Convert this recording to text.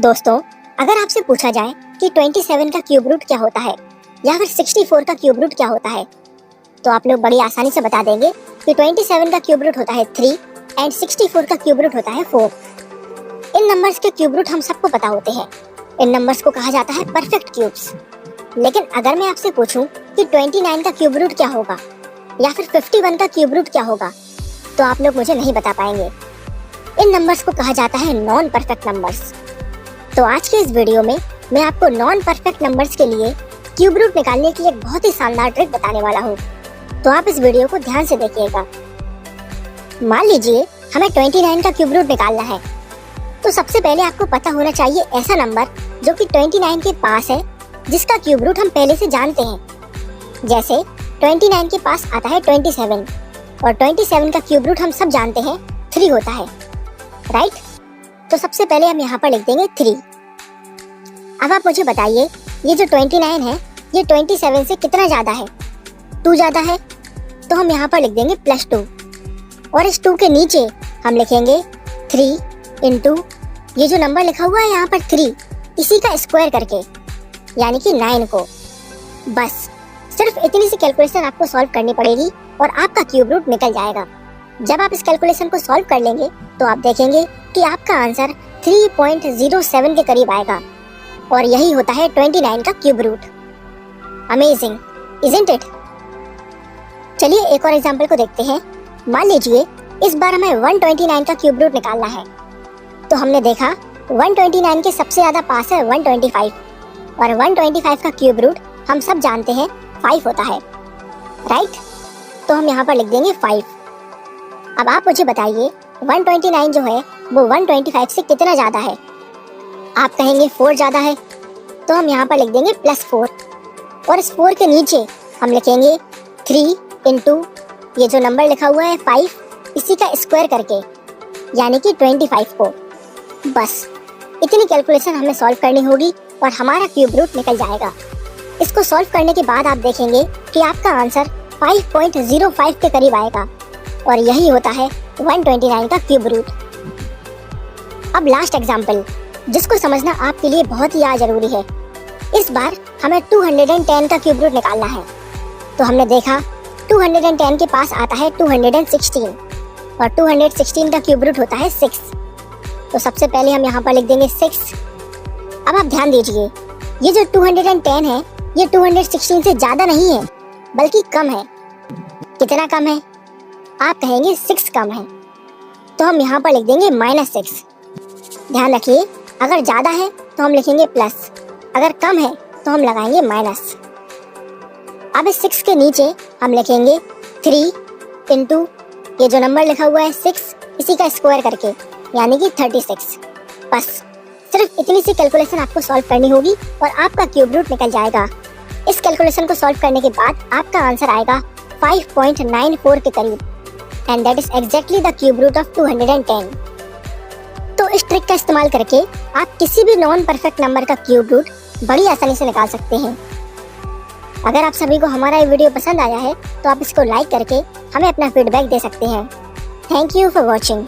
दोस्तों, अगर आपसे पूछा जाए कि 27 का क्यूब रूट क्या होता है या फिर 64 का क्यूब रूट क्या होता है, तो आप लोग बड़ी आसानी से बता देंगे कि 27 का क्यूब रूट होता है 3 एंड 64 का क्यूब रूट होता है 4। इन नंबर्स के क्यूब रूट हम सबको पता होते हैं। इन नंबर्स को कहा जाता है परफेक्ट क्यूब्स। लेकिन अगर मैं आपसे पूछूं कि 29 का क्यूब रूट क्या होगा या फिर 51 का क्यूब रूट क्या होगा, तो आप लोग मुझे नहीं बता पाएंगे। इन नंबर्स को कहा जाता है नॉन परफेक्ट नंबर्स। तो आज के इस वीडियो में मैं आपको नॉन परफेक्ट नंबर्स के लिए क्यूब रूट निकालने की एक बहुत ही शानदार ट्रिक बताने वाला हूँ। तो आप इस वीडियो को ध्यान से देखिएगा। मान लीजिए हमें 29 का क्यूब रूट निकालना है, तो सबसे पहले आपको पता होना चाहिए ऐसा नंबर जो कि 29 के पास है, जिसका क्यूब रूट हम पहले से जानते हैं। जैसे 29 के पास आता है 27 और 27 का क्यूब रूट हम सब जानते हैं 3 होता है, राइट। तो सबसे पहले हम यहाँ पर लिख देंगे 3। अब आप मुझे बताइए, ये जो 29 है ये 27 से कितना ज्यादा है? 2 ज्यादा है, तो हम यहाँ पर लिख देंगे +2 और इस 2 के नीचे हम लिखेंगे 3 इंटू ये जो नंबर लिखा हुआ है यहाँ पर 3, इसी का स्क्वायर करके, यानी कि 9 को। बस सिर्फ इतनी सी कैलकुलेशन आपको सॉल्व करनी पड़ेगी और आपका क्यूब रूट निकल जाएगा। जब आप इस कैलकुलेशन को सॉल्व कर लेंगे तो आप देखेंगे कि आपका आंसर 3.07 के करीब आएगा और यही होता है 29 का cube root. Amazing, isn't it? चलिए एक और एग्जांपल को देखते हैं। मान लीजिए इस बार हमें 129 का क्यूब रूट निकालना है। तो हमने देखा 129 के सबसे ज्यादा पास है 125 और 125 का क्यूब रूट हम सब जानते हैं 5 होता है, राइट। तो हम यहाँ पर लिख देंगे 5। अब आप मुझे बताइए 129 जो है वो 125 से कितना ज्यादा है? आप कहेंगे 4 ज्यादा है, तो हम यहाँ पर लिख देंगे +4 और इस 4 के नीचे हम लिखेंगे 3 इंटू ये जो नंबर लिखा हुआ है 5, इसी का स्क्वायर करके, यानी कि 25 को। बस इतनी कैलकुलेशन हमें सॉल्व करनी होगी और हमारा क्यूब रूट निकल जाएगा। इसको सॉल्व करने के बाद आप देखेंगे कि आपका आंसर 5.05 के करीब आएगा और यही होता है 129 का क्यूब रूट। अब लास्ट एग्जाम्पल, जिसको समझना आपके लिए बहुत ही जरूरी है। इस बार हमें 210 का क्यूब रूट निकालना है। तो हमने देखा 210 के पास आता है 216 और 216 का क्यूब रूट होता है 6। तो सबसे पहले हम यहाँ पर लिख देंगे 6। अब आप ध्यान दीजिए, ये जो 210 है ये 216 से ज्यादा नहीं है, बल्कि कम है। कितना कम है? आप कहेंगे 6 कम है, तो हम यहाँ पर लिख देंगे -6। ध्यान रखिए, अगर ज्यादा है तो हम लिखेंगे प्लस, अगर कम है तो हम लगाएंगे माइनस। अब इस 6 के नीचे हम लिखेंगे 3 इंटू ये जो नंबर लिखा हुआ है 6, इसी का स्क्वायर करके, यानी कि 36। बस सिर्फ इतनी सी कैलकुलेशन आपको सॉल्व करनी होगी और आपका क्यूब रूट निकल जाएगा। इस कैलकुलेशन को सॉल्व करने के बाद आपका आंसर आएगा 5.94 के करीब and that is exactly the cube root of 210। तो इस ट्रिक का इस्तेमाल करके आप किसी भी नॉन परफेक्ट नंबर का क्यूब रूट बड़ी आसानी से निकाल सकते हैं। अगर आप सभी को हमारा ये वीडियो पसंद आया है तो आप इसको लाइक करके हमें अपना फीडबैक दे सकते हैं। Thank you for watching.